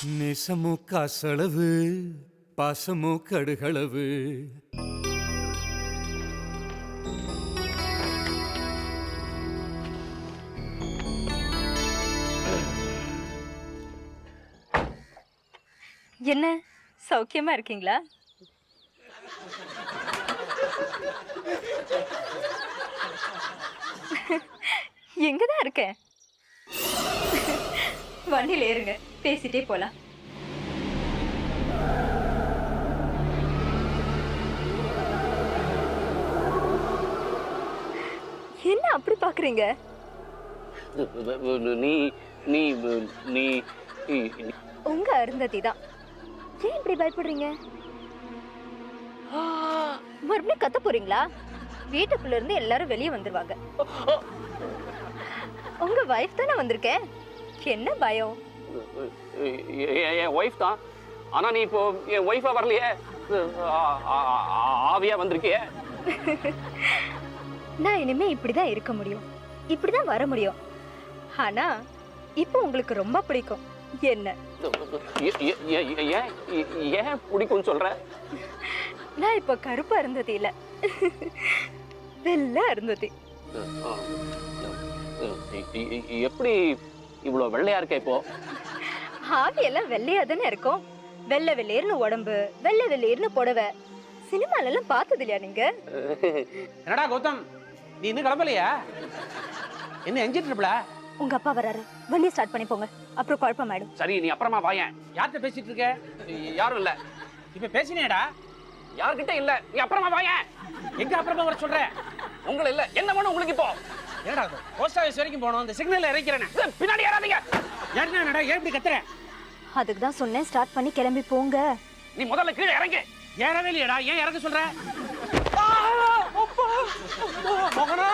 நேசமோ காசளவு பாசமோ கடுகளவு. என்ன சௌக்கியமா இருக்கீங்களா? எங்கதான் இருக்கேன்? வண்டியில ஏறுங்க, பேசிட்டே போலாம். என்ன அப்படி பாக்குறீங்க? நீ நீ நீ உங்க அருந்ததி தான். ஏன் இப்படி பயப்படுறீங்க? மறுபடியும் கத்த போறீங்களா? வீட்டுக்குள்ள இருந்து எல்லாரும் வெளியே வந்துருவாங்க. உங்க வைஃப் தானே வந்திருக்கேன், என்ன பயம்? என் ஒய்ஃப் தான். ஆனா நீ இப்போ என் ஒய்ஃபா வரலையே, ஆவியா வந்திருக்கியே. நான் இனிமே இப்படிதான் இருக்க முடியும், இப்படிதான் வர முடியும். ஆனா இப்போ உங்களுக்கு ரொம்ப பிடிக்கும் என்ன? ஏன் பிடிக்கும் சொல்ற? நான் இப்ப கருப்பா இருந்தது இல்ல, வெள்ளை இருந்தது. எப்படி இவ்வளவு வெள்ளையா இருக்க இப்போ? ஆவி எல்லாம் வெள்ளையா தானே இருக்கும். வெள்ளை வெள்ளையர்னு உடம்பு, வெள்ளை வெள்ளையர்னு புடவை. சினிமால எல்லாம் பார்த்தது இல்லையா நீங்க? என்னடா கௌதம், நீ இன்னும் கிளம்பலையா? என்ன எஞ்சிட்டு இருப்பல? உங்க அப்பா வராரு, வண்டியை ஸ்டார்ட் பண்ணி போங்க, அப்புறம் குழப்பம் ஆயிடும். சரி, நீ அப்புறமா வாயேன். யார்கிட்ட பேசிட்டு இருக்க? யாரும் இல்ல. இப்ப பேசினேடா? யார்கிட்ட இல்ல, நீ அப்புறமா வாயேன். எங்க அப்புறமா வர சொல்ற? உங்களை இல்ல, என்ன வேணும் உங்களுக்கு இப்போ? என்னடா போஸ்ட் ஆஃபீஸ் வரைக்கும் போனோம், இந்த சிக்னல்ல இறக்கிறேன். பின்னாடி ஏறாதீங்க. என்னடா ஏன் இப்படி கத்துற? அதுக்கு தான் சொன்னேன், ஸ்டார்ட் பண்ணி கிளம்பி போங்க. நீ முதல்ல கீழே இறங்கு. ஏறவே இல்லையடா, ஏன் இறங்க சொல்ற? மகனா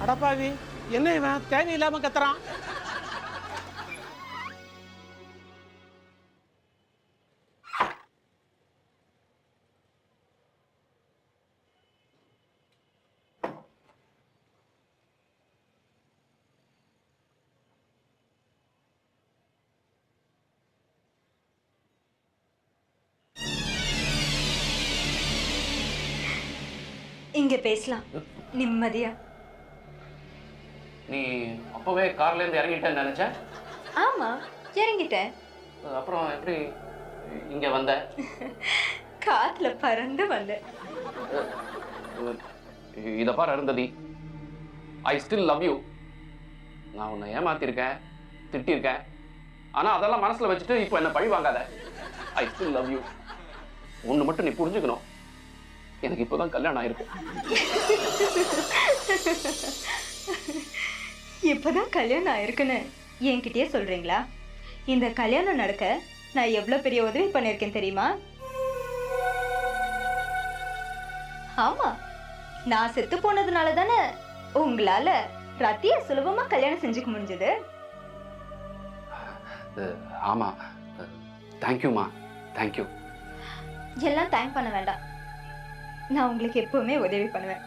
அடப்பாவி, என்ன இவன் தேவையில்லாம கத்துறான்? இங்க பேசலாம் நிம்மதியா. நீ அப்பவே கார்ல இருந்து இறங்கிட்டேன்னு நினைச்சேன். ஆமா, இறங்கிட்டேன். அப்புறம் எப்படி இங்க வந்த? காத்துல பறந்து வந்தேன். இத பாரு Arundhati, I still love you. நான் உன்னை ஏமாத்திருக்கேன், திட்டிருக்கேன். ஆனா அதெல்லாம் மனசுல வச்சுட்டு இப்போ என்ன பழி வாங்காத. I still love you. ஒண்ணு மட்டும் நீ புரிஞ்சுக்கணும், எனக்கு இப்போதான் கல்யாணம் ஆயிருக்கு. இப்பதான் கல்யாணம் ஆயிருக்குன்னு என்கிட்டயே சொல்றீங்களா? இந்த கல்யாணம் நடக்க நான் எவ்வளவு பெரிய உதவி பண்ணிருக்கேன் தெரியுமா? ஆமா, நான் செத்து போனதுனால தானே உங்களால ரத்திய சுலபமா கல்யாணம் செஞ்சுக்க முடிஞ்சது. ஆமா, தேங்க்யூமா, தேங்க்யூ. எல்லாம் தேங்க் பண்ண வேண்டாம், நான் உங்களுக்கு எப்பவுமே உதவி பண்ணுவேன்.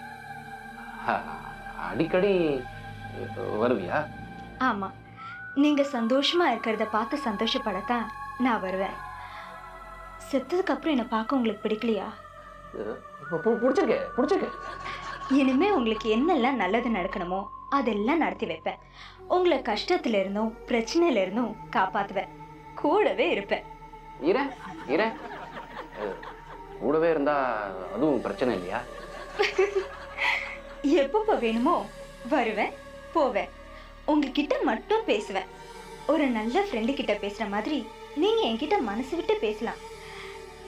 அடிக்கடி வருவியா? ஆமா, நீங்க சந்தோஷமா இருக்கிறத பார்த்து சந்தோஷப்படத்தான் நான் வருவேன். செத்ததுக்கு அப்புறம் என்னை பார்க்க உங்களுக்கு பிடிக்கலையா? பிடிச்சிருக்கு, பிடிச்சிருக்கு. இனிமே உங்களுக்கு என்னெல்லாம் நல்லது நடக்கணுமோ அதெல்லாம் நடத்தி வைப்பேன். உங்களை கஷ்டத்துல இருந்தும் பிரச்சனையில இருந்தும் காப்பாத்துவேன், கூடவே இருப்பேன். கூடவே இருந்தா அதுவும் பிரச்சனை இல்லையா? எப்பப்ப வேணுமோ வருவேன், போவேன். உங்ககிட்ட மட்டும் பேசுவேன். ஒரு நல்ல ஃப்ரெண்டு கிட்ட பேசுற மாதிரி நீங்க என்கிட்ட மனசு விட்டு பேசலாம்.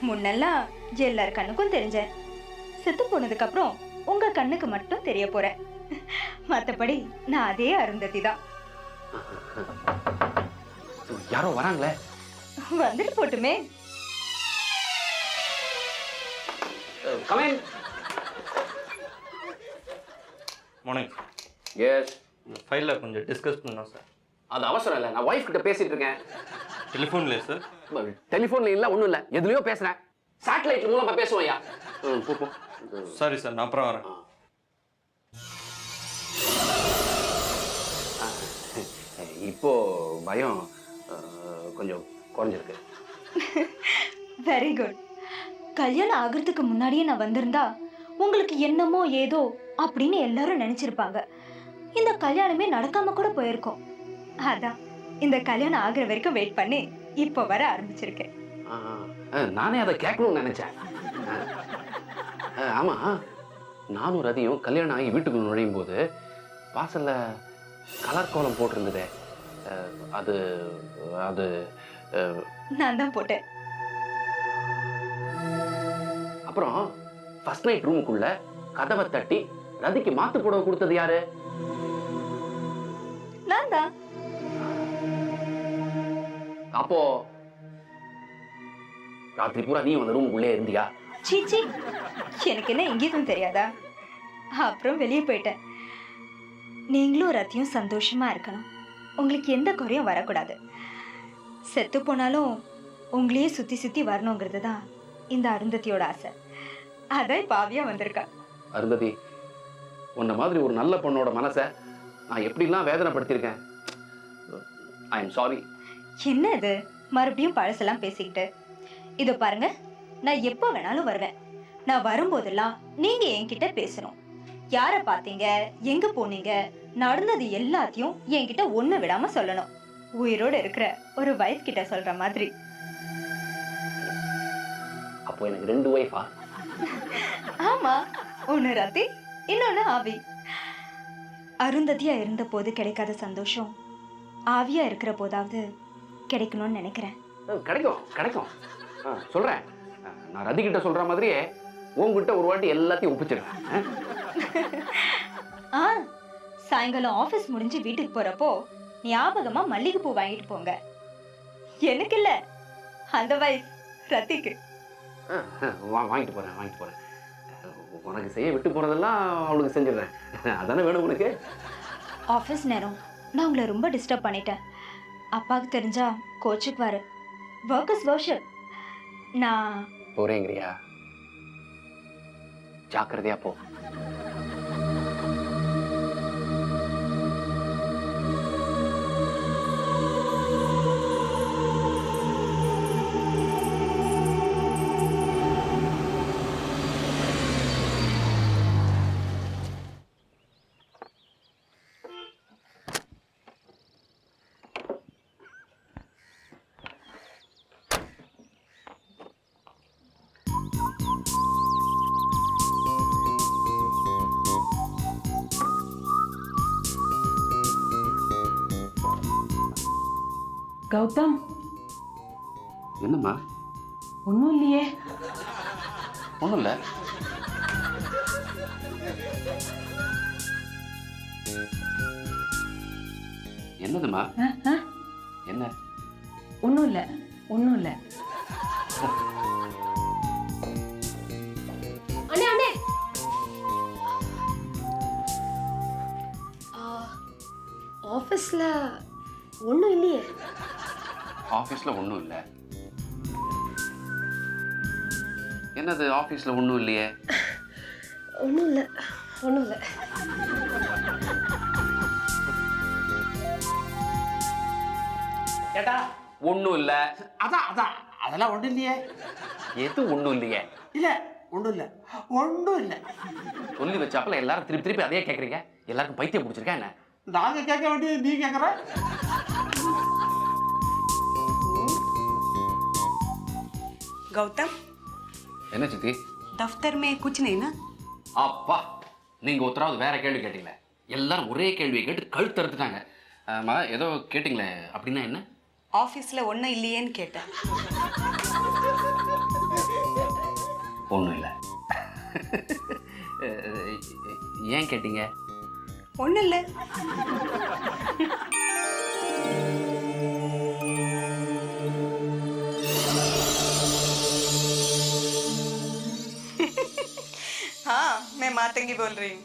முன்னெல்லாம் எல்லார் கண்ணுக்கும் தெரிஞ்சேன், செத்து போனதுக்கு அப்புறம் உங்க கண்ணுக்கு மட்டும் தெரிய போறேன். மத்தபடி நான் அதே அருந்ததி தான். யாரோ வராங்களே. வந்துட்டு போட்டுமே. Come in. மார்னிங். எஸ். ஃபைலில் கொஞ்சம் டிஸ்கஸ் பண்ணோம் சார். அது அவசரம் இல்லை, நான் ஒய்ஃப் கிட்ட பேசிட்டு இருக்கேன். டெலிஃபோன்லேயே சார்? டெலிஃபோன்ல இல்லை, ஒன்றும் இல்லை, எதுலையோ பேசுகிறேன். சேட்டலைட் மூலமாக பேசுவோம்யா. சாரி சார், நான் அப்புறம் வரேன். இப்போ பயம் கொஞ்சம் குறைஞ்சிருக்கு. Very good. கல்யாணம் ஆகிறதுக்கு முன்னாடியே நான் வந்திருந்தா உங்களுக்கு என்னமோ ஏதோ அப்படின்னு எல்லாரும் நினைச்சிருப்பாங்க. இந்த கல்யாணமே நடக்காம கூட போயிருக்கோம். அதான் இந்த கல்யாணம் ஆகுற வரைக்கும் வெயிட் பண்ணி இப்போ வர ஆரம்பிச்சிருக்கேன். நானே அதை கேட்கணும்னு நினைச்சேன். ஆமா, நானும் ரதியும் கல்யாணம் ஆகி வீட்டுக்குள்ள நுழையும் போது வாசல்ல கலர் கோலம் போட்டிருந்ததே, அது அது நான் தான் போட்டேன். அப்புறம் ஃபர்ஸ்ட் நைட் ரூமுக்குள்ள கதவை தட்டி ரதிக்கு மாத்து புடவை கொடுத்தது யாரு? நான் தான். அப்போ ராத்திரி பூரா நீ அந்த ரூமுக்குள்ளே இருந்தியா? சீச்சி, எனக்கு என்ன எங்கேயும் தெரியாதா? அப்புறம் வெளியே போயிட்டேன். நீங்களும் ரத்தியும் சந்தோஷமா இருக்கணும். உங்களுக்கு எந்த குறையும் வரக்கூடாது. செத்து போனாலும் உங்களையே சுத்தி சுத்தி வரணுங்கிறது தான் இந்த அருந்ததியோட ஆசை. அதான் பாவியா வந்திருக்கா. அருந்ததி, உன்ன மாதிரி ஒரு நல்ல பொண்ணோட மனசை நான் எப்படிலாம் வேதனைப்படுத்தியிருக்கேன். I am sorry. என்ன இது மறுபடியும் பழசெல்லாம் பேசிக்கிட்டு? இதோ பாருங்க, நான் எப்போ வேணாலும் வருவேன். நான் வரும்போதெல்லாம் நீங்க என்கிட்ட பேசணும். யாரை பார்த்தீங்க, எங்க போனீங்க, நடந்தது எல்லாத்தையும் என்கிட்ட ஒண்ணு விடாம சொல்லணும். உயிரோடு இருக்கிற ஒரு வைஃப் கிட்ட சொல்ற மாதிரி. அப்போ எனக்கு 2 வைஃபா? ஆமா, ஒண்ணு ரத்தி, இன்னொன்னு ஆவி. அருந்ததியா இருந்த போது கிடைக்காத சந்தோஷம் ஆவியா இருக்கிற போதாவது கிடைக்கணும்னு நினைக்கிறேன். கிடைக்கும் கிடைக்கும், சொல்றேன். நான் ரதி கிட்ட சொல்ற மாதிரியே உங்ககிட்ட ஒரு வாட்டி எல்லாத்தையும் ஒப்பிச்சிருக்கேன். சாயங்காலம் ஆபீஸ் முடிஞ்சு வீட்டுக்கு போறப்போ ஞாபகமா மல்லிகைப்பூ வாங்கிட்டு போங்க. எனக்கு இல்ல, அந்த வைஃப் ரத்திக்கு. வாங்கிட்டு போறேன். உனக்கு செய்ய விட்டு போறதெல்லாம் அவளுக்கு செஞ்சிடுறேன். அதானே வேணும் உனக்கு. ஆஃபீஸ் நேரம் நான் உங்களை ரொம்ப டிஸ்டர்ப் பண்ணிட்டேன். அப்பாவுக்கு தெரிஞ்சா கோச்சுக்குவாரு. Workers worship. நான் போறேங்கிறியா? ஜாக்கிரதையா போ. கௌதம், என்னம்மா? ஒன்றும் இல்லையே. ஒன்றும் இல்லை. என்னதுமா? என்ன? ஒன்றும் இல்லை, ஒன்றும் இல்லை. அண்ணே அண்ணே, ஆஃபீஸில் ஒன்றும் இல்லையே. ஆஃபீஸில் ஒன்றும் இல்லை? என்னது ஆஃபீஸில் ஒன்றும் இல்லையே? ஒன்றும் இல்லை, ஒன்றும் இல்லை. கேட்டா ஒன்றும் இல்லை. அதெல்லாம் ஒன்றும் இல்லையே. எது ஒன்றும் இல்லையே? இல்லை, ஒன்றும் இல்லை, ஒன்றும் இல்லை. சொல்லி வச்சாப்பல எல்லாரும் திருப்பி திருப்பி அதே கேட்குறீங்க. எல்லாருக்கும் பைத்தியம் பிடிச்சிருக்கா என்ன? நாங்கள் கேட்க வேண்டியது நீ கேட்குற. गौतम, என்ன சித்தி? दफ्तर में कुछ नहीं ना? அப்பா, நீங்கள் ஒருத்தராவது வேற கேள்வி கேட்டீங்களே. எல்லாரும் ஒரே கேள்வியை கேட்டு கழுத்து அறுத்துட்டாங்க. ஆமாம், ஏதோ கேட்டிங்களே, அப்படின்னா என்ன? ஆஃபீஸில் ஒன்றும் இல்லையேன்னு கேட்டேன். ஒன்றும் இல்லை. ஏன் கேட்டீங்க? ஒன்றும் இல்லை. हाँ, मैं मातंगी बोल रही हूँ.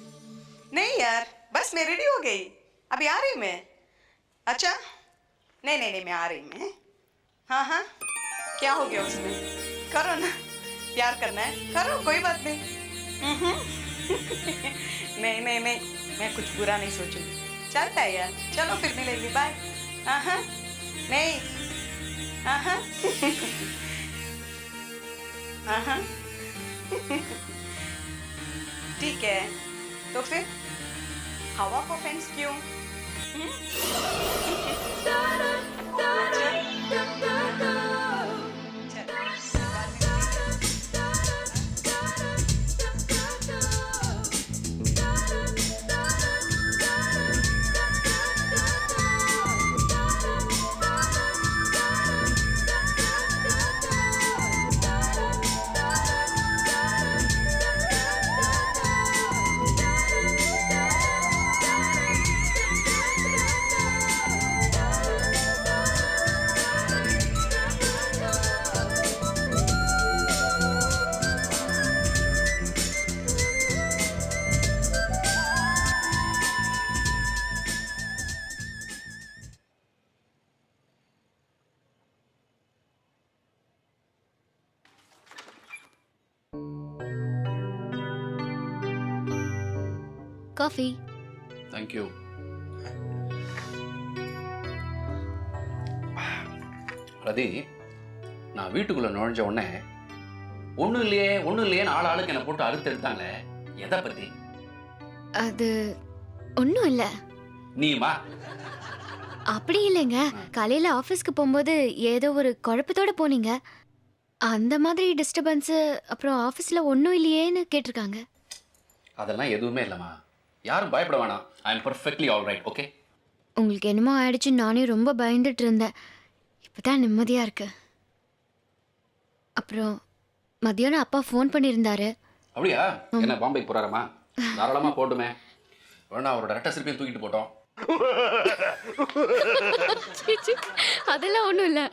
नहीं यार, बस मैं रेडी हो गई. अभी आ रही मैं. अच्छा, नहीं नहीं नहीं, मैं आ रही मैं. हाँ हाँ, क्या हो गया उसमें? करो ना, प्यार करना है करो, कोई बात नहीं. नहीं नहीं नहीं, मैं कुछ बुरा नहीं सोचूंगी. चलता है यार, चलो फिर मिलेंगे, बाय. हाँ नहीं हाँ हाँ ठीक है तो फिर हवा को फेंस क्यों காஃபி. தேங்க்யூ. ரதி, நான் வீட்டுக்குள்ள நுழைஞ்ச உடனே ஒன்றும் இல்லையேன்னு ஆளுக்கு என்னை போட்டு அறுத்து எடுத்தாங்களே, எதை பத்தி? அது ஒன்றும் இல்லை. நீமா? அப்படி இல்லைங்க, காலையில் ஆஃபீஸ்க்கு போகும்போது ஏதோ ஒரு குழப்பத்தோட போனீங்க, அந்த மாதிரி டிஸ்டர்பன்ஸு. அப்புறம் ஆஃபீஸில் ஒன்றும் இல்லையேன்னு கேட்டிருக்காங்க. அதெல்லாம் எதுவுமே இல்லைம்மா, யாரும் பயப்பட வேணாம். I am perfectly all right. Okay? உங்களுக்கு என்னமோ ஆயிடுச்சு, நானே ரொம்ப பயந்துட்டு இருந்தேன். இப்போ தான் நிம்மதியாக இருக்கு. அப்புறம் மதியானம் அப்பா ஃபோன் பண்ணியிருந்தாரு. அப்படியா? என்ன பாம்பேக்கு போறாரம்மா? தாராளமாக போட்டுமே, வேணா அவரோட ரெட்டை சிற்பியும் தூக்கிட்டு போட்டோம். அதெல்லாம் ஒன்றும் இல்லை,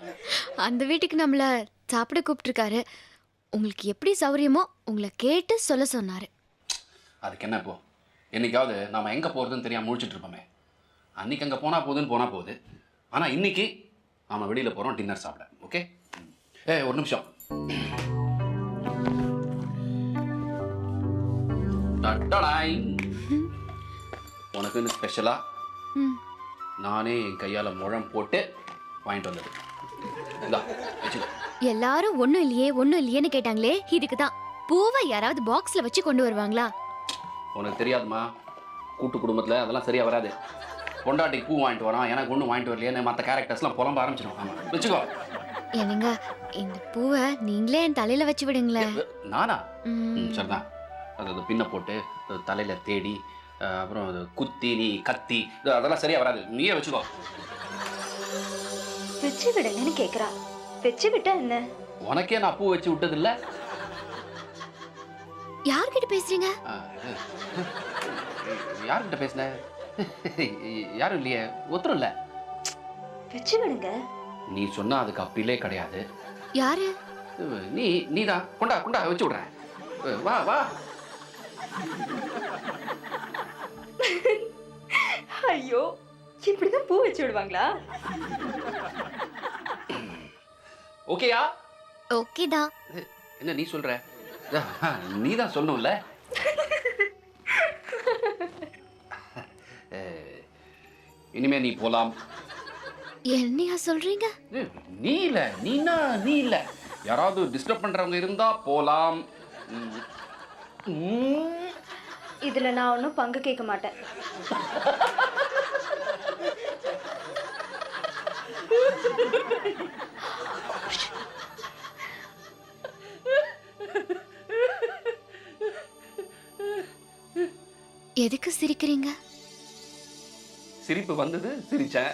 அந்த வீட்டுக்கு நம்மளை சாப்பிட கூப்பிட்டுருக்காரு. உங்களுக்கு எப்படி சௌரியமோ உங்களை கேட்டு சொல்ல சொன்னார். அதுக்கு என்ன இப்போ? என்னைக்காவது நாம் எங்கே போகிறதுன்னு தெரியாமல் முழிச்சிட்டு இருப்போமே, அன்றைக்கி அங்கே போனால் போகுது. ஆனால் இன்னைக்கு நாம் வெளியில் போகிறோம் டின்னர் சாப்பிட. ஓகே? ஒரு நிமிஷம். உனக்குன்னு ஸ்பெஷலாக நானே என் கையால் முழம் போட்டு வாங்கிட்டு வந்தது. இந்தா வச்சுக்கோ. எல்லாரும் ஒன்றும் இல்லையேன்னு கேட்டாங்களே, இதுக்கு தான். பூவை யாராவது பாக்ஸில் வச்சு கொண்டு வருவாங்களா? உனக்கு தெரியாதுமா, கூட்டு குடும்பத்தில் அதெல்லாம் சரியாக வராது. பொண்டாட்டிக்கு பூ வாங்கிட்டு வரான், எனக்கு ஒன்றும் வாங்கிட்டு வரலையே, மற்ற கேரக்டர்ஸ்லாம் புலம்ப ஆரம்பிச்சிடும். ஆமாம், வச்சுக்கோ. என்னங்க, இந்த பூவை நீங்களே என் தலையில் வச்சு விடுங்களேன். நானா? சரிதான். அது பின்ன போட்டு தலையில் தேடி, அப்புறம் அது குத்தி, நீ கத்தி, அதெல்லாம் சரியாக வராது. நீயே வச்சுக்கோ. வச்சு விடுங்கன்னு கேட்குறா. வச்சு விட்டா என்ன? உனக்கே நான் பூ வச்சு விட்டதில்ல. யார்கிட்ட பேசுறீங்க? யார்கிட்ட பேசுன? யாரும் இல்லையே, ஒருத்தரும் இல்லை. வச்சு விடுங்க. நீ சொன்னா அதுக்கு அப்பீலே கிடையாது. யாரு? நீதான். கொண்டா வச்சு விடுறேன். வா வா. ஐயோ, இப்படிதான் பூ வச்சு விடுவாங்களா? ஓகேயா? ஓகே தான். என்ன நீ சொல்ற? நீ தான் சொல்லணும்ல. இனிமே நீ போலாம். என்னையா சொல்றீங்க? நீ இல்ல, யாராவது டிஸ்டர்ப் பண்றவங்க இருந்தா போலாம். இதுல நான் ஒன்றும் பங்கு கேட்க மாட்டேன். எதுக்கு சிரிக்கிறீங்க? சிரிப்பு வந்தது, சிரிச்சேன்.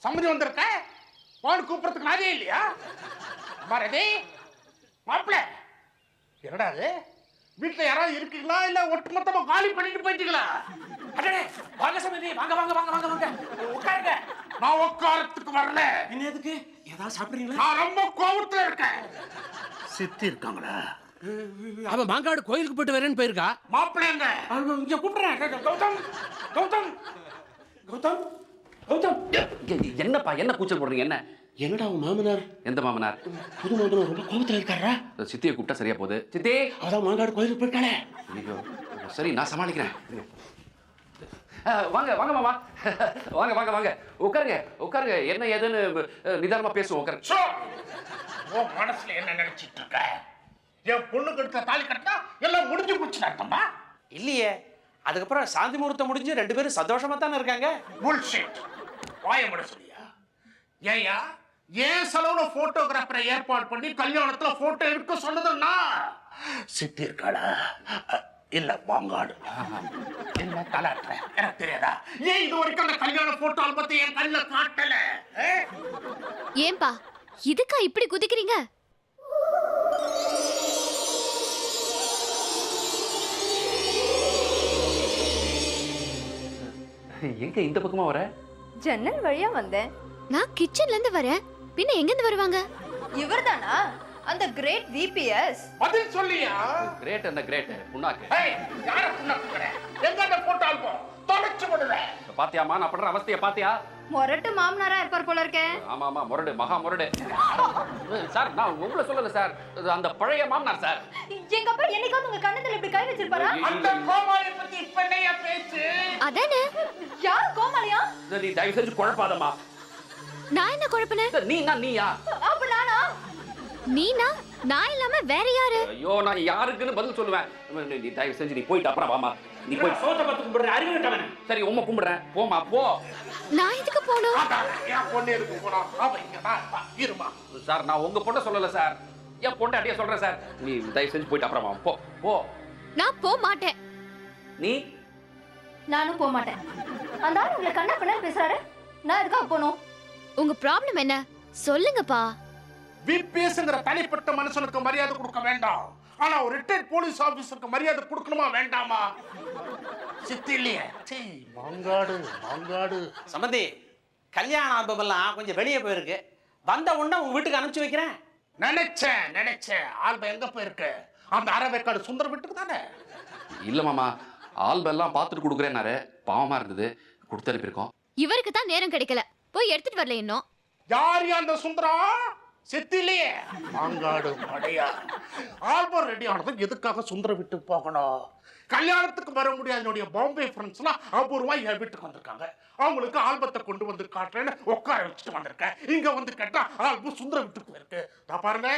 சம்மதி வந்திருக்க. போன் கூப்பிடுறதுக்கு நாதே இல்லையா? பாரதி மாப்பிள்ள, என்னடா அது? வீட்டுல யாராவது இருக்கீங்களா, இல்ல ஒட்டுமொத்தமா காலி பண்ணிட்டு போயிட்டீங்களா? அடடே, வாங்க சம்மதி, வாங்க உட்காருங்க. நான் உட்காரத்துக்கு வரல. என்ன எதுக்கு? ஏதாவது சாப்பிடுறீங்களா? நான் ரொம்ப கோவத்துல இருக்கேன். சித்தி இருக்காங்களா? அவ மாங்காடு கோயிலுக்கு போயிட்டு வரேன்னு போயிருக்கா. மாப்பிள்ளை எங்க? இங்க கூப்பிடுறேன். கௌதம் என்னப்பா என்ன கூச்சல் போடுறீங்க என்ன? என்னடா உன் மாமனார்? எந்த மாமனார்? புது மாமனார் ரொம்ப கோபத்துல இருக்காரா? சித்தியை கூப்பிட்டா சரியா போகுது. சித்தி அதான் மாங்காடு கோயிலுக்கு போயிட்டாளே. ஐயோ சரி நான் சமாளிக்கிறேன். வாங்க வாங்க மாமா, வாங்க வாங்க வாங்க, உட்காருங்க உட்காருங்க. என்ன ஏதுன்னு நிதானமா பேசுவோம், உட்காருங்க. உன் மனசுல என்ன நினைச்சிட்டு இருக்க? என் பொண்ணுக்கு எடுத்த தாலி கட்டினா எல்லாம் முடிஞ்சு போச்சு அர்த்தமா? இல்லையே, அதுக்கப்புறம் சாந்தி முகூர்த்தம் முடிஞ்சு 2 பேரும் சந்தோஷமா தானே இருக்காங்க. புல்ஷிட். வாய முட சொல்லியா? ஏயா ஏன் செலவுல போட்டோகிராஃபரை ஏற்பாடு பண்ணி கல்யாணத்துல போட்டோ எடுக்க சொன்னதுன்னா சித்தி இருக்காளா இல்ல மாங்காடு என்ன தலாட்டுற எனக்கு தெரியாதா? ஏன் இது வரைக்கும் அந்த கல்யாண போட்டோ ஆல்பத்தை என் கண்ணுல காட்டல? ஏன்பா இதுக்கா இப்படி குதிக்கிறீங்க? எங்க இந்த பக்கமா வர? ஜன்னல் வழியா வந்தேன். நான் கிச்சன்ல இருந்து வரேன், பின்ன எங்க இருந்து வருவாங்க? இவர்தானா அந்த கிரேட் விபிஎஸ்? பதில் சொல்லியா? கிரேட் என்ன கிரேட் புண்ணாக்கு. ஏய் யார புண்ணாக்குற? எங்க அந்த போட்டோ ஆல்பம் தொலைச்சு விடுறேன். பாத்தியாமா நான் பண்ற அவஸ்தைய பாத்தியா? மொரட்டு மாமனாரா இருப்பார் போல இருக்கே. ஆமா ஆமா முரடு மகா முரடு. சார் நான் உங்களை சொல்லல சார், அந்த பழைய மாமனார் சார். எங்க அப்பா என்னைக்காவது உங்க கண்ணத்துல இப்படி கை வச்சிருப்பாரா? அந்த கோமாளி பத்தி இப்ப என்னையா பேச்சு? அதானே. யார் கோமாளியா? நீ தயவு செஞ்சு குழப்பாதம்மா. நான் என்ன குழப்பனேன்? நீயா? அப்ப நானா? நீனா? நான் இல்லாம வேற யாரு? ஐயோ நான் யாருக்குன்னு பதில் சொல்லுவேன். நீ தயவு செஞ்சு நீ போயிட்டு அப்புறம் வாமா. நீ போய் சோத்த பத்து கும்பிடுற அறிவிட்டவன். சரி உம்மை கும்பிடுறேன், போமா போ. நான் எதுக்கு போகணும்? என் பொண்ணு இருக்கு போனா அவ இங்க தான் இருப்பா. இருமா சார் நான் உங்க பொண்ணை சொல்லல சார், என் பொண்ணை அடியே சொல்றேன் சார். நீ தயவு செஞ்சு போயிட்டு அப்புறம் வா. போ போ. நான் போக மாட்டேன். நீ? நானும் போக மாட்டேன். அந்த ஆள் உங்களை கண்ணா பண்ண பேசுறாரு, நான் எதுக்காக போகணும்? உங்க ப்ராப்ளம் என்ன சொல்லுங்கப்பா. விபிஎஸ்ங்கிற தனிப்பட்ட மனுஷனுக்கு மரியாதை கொடுக்க வேண்டாம், ஆனா ஒரு ரிட்டையர்ட் போலீஸ் ஆபீசருக்கு மரியாதை கொடுக்கணுமா வேண்டாமா? சித்தி இல்லையே மாங்காடு மாங்காடு. சம்பந்தி, கல்யாண ஆல்பம் எல்லாம் கொஞ்சம் வெளியே போயிருக்கு. வந்த உடனே உங்க வீட்டுக்கு அனுப்பிச்சு வைக்கிறேன். நினைச்சேன் ஆல்பம் எங்க போயிருக்கு? அந்த அரவேக்காடு சுந்தர் வீட்டுக்கு தானே? இல்ல மாமா, ஆல்பம் எல்லாம் பார்த்துட்டு கொடுக்குறேன்னாரு, பாவமா இருந்தது, கொடுத்து அனுப்பியிருக்கோம். இவருக்கு தான் நேரம் கிடைக்கல, போய் எடுத்துட்டு வரல இன்னும். யார் அந்த சுந்தரா? சித்திலேயே மாங்காடு மடையா. ஆல்பம் ரெடி ஆனது எதுக்காக சுந்தர வீட்டுக்கு போகணும்? கல்யாணத்துக்கு வர முடியாத என்னுடைய பாம்பே ஃப்ரெண்ட்ஸ்லாம் அபூர்வமா என் வீட்டுக்கு வந்திருக்காங்க. அவங்களுக்கு ஆல்பத்தை கொண்டு வந்து காட்டுறேன்னு உட்கார வச்சுட்டு வந்திருக்கேன். இங்க வந்து கேட்டா ஆல்பம் சுந்தர வீட்டுக்கு போயிருக்கு. நான் பாருங்க,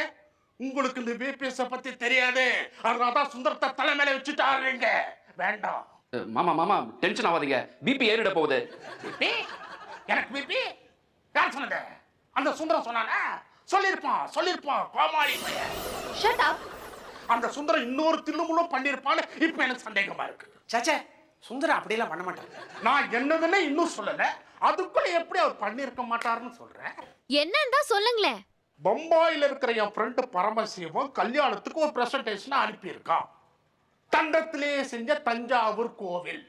உங்களுக்கு இந்த பிபிஎஸ் பத்தி தெரியாது, அதனாலதான் சுந்தரத்தை தலை மேல வச்சுட்டு ஆடுறீங்க. வேண்டாம் மாமா மாமா டென்ஷன் ஆகாதீங்க, பிபி ஏறிட போகுது. பிபி? எனக்கு பிபி? யார் சொன்னது? அந்த சுந்தரம் சொன்னானே? சொல்லிருப்பான் கோமாளி பையன். Shut up. அந்த சுந்தரம் இன்னொரு தில்லுமுள்ளும் பண்ணிருப்பான்னு இப்ப எனக்கு சந்தேகமா இருக்கு. சாச்சே, சுந்தரம் அப்படியெல்லாம் பண்ண மாட்டாங்க. நான் என்னதுன்னு இன்னும் சொல்லல, அதுக்குள்ள எப்படி அவர் பண்ணிருக்க மாட்டாருன்னு சொல்றேன். என்னன்னு தான் சொல்லுங்களேன். பம்பாயில இருக்கிற என் ஃப்ரெண்டு பரமசிவம் கல்யாணத்துக்கு ஒரு பிரசன்டேஷன் அனுப்பியிருக்கான். தண்டத்திலே செஞ்ச தஞ்சாவூர் கோவில்.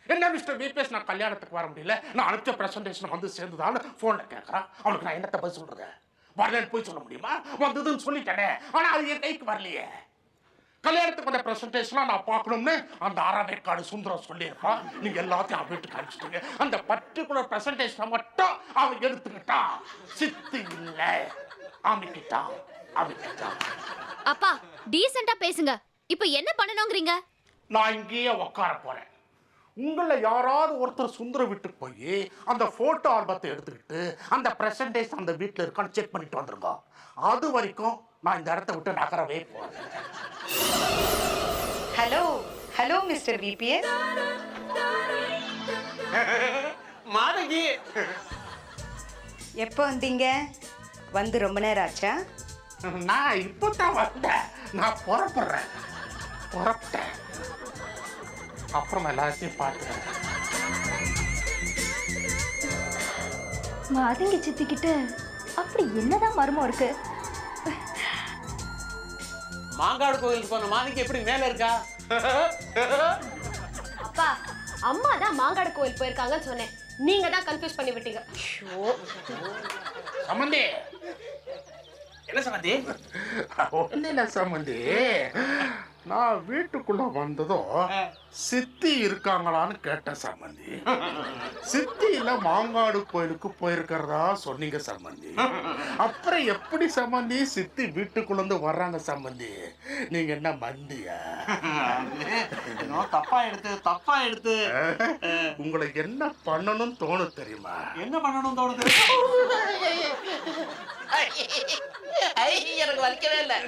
என்ன மிஸ்டர் விபிஎஸ், நான் கல்யாணத்துக்கு வர முடியல, நான் அனுப்பிச்ச பிரசன்டேஷன் வந்து சேர்ந்துதான்னு போன்ல கேட்கறான். அவனுக்கு நான் என்னத்த பதில் சொல்றது? வரலன்னு போய் சொல்ல முடியுமா? வந்ததுன்னு சொல்லிட்டேனே, ஆனா அது என் கைக்கு வரலையே. கல்யாணத்துக்கு வந்த பிரசன்டேஷனா நான் பார்க்கணும்னு அந்த அரவேக்காடு சுந்தரம் சொல்லியிருப்பான். நீங்க எல்லாத்தையும் அவன் வீட்டுக்கு அனுப்பிச்சிட்டீங்க. அந்த பர்டிகுலர் பிரசன்டேஷனை மட்டும் அவன் எடுத்துக்கிட்டான். சித்தி இல்ல, அமைக்கிட்டான். அப்பா டீசெண்டா பேசுங்க. இப்போ என்ன பண்ணணும்ங்கறீங்க? நான் இங்கேயே உட்கார போறேன். உங்களை யாராவது ஒருத்தர் சுந்தர வீட்டுக்கு போய் அந்த போட்டோ ஆல்பத்தை எடுத்துக்கிட்டு அந்த பிரசன்டேஷன் அந்த வீட்டில் இருக்கான்னு செக் பண்ணிட்டு வந்துருங்க. அது வரைக்கும் நான் இந்த இடத்த விட்டு நகரவே போறேன். Hello mister VBS. மாதகி, எப்போ வந்தீங்க? வந்து ரொம்ப நேரம் ஆச்சா? நான் இப்போதான் வந்தேன். நான் புறப்பட்டேன். அப்புறம் எல்லாத்தையும் பார்க்கிறேன். மாதங்கி சித்திக்கிட்டு அப்படி என்னதான் மர்மம் இருக்கு? மாங்காடு கோயிலுக்கு போன மாதகி எப்படி மேல இருக்கா? அப்பா, அம்மா தான் மாங்காடு கோயில் போயிருக்காங்கன்னு சொன்னேன், நீங்க தான் கன்ஃபியூஸ் பண்ணி விட்டீங்க. சம்பந்தி, என்ன சம்பந்தி? ஒன்றும் இல்லை சம்பந்தி, நான் வீட்டுக்குள்ள வந்ததும் சித்தி இருக்காங்களான்னு கேட்டேன் சம்பந்தி. சித்தி இல்ல மாங்காடு கோயிலுக்கு போயிருக்கிறதா சொன்னீங்க சம்பந்தி. அப்புறம் எப்படி சம்பந்தி சித்தி வீட்டுக்குள்ள இருந்து வர்றாங்க சம்பந்தி? நீங்க என்ன மந்தியா? தப்பா எடுத்து உங்களை என்ன பண்ணணும்னு தோணும் தெரியுமா? என்ன பண்ணணும் தோணுது? எனக்கு வலிக்கவே இல்லை.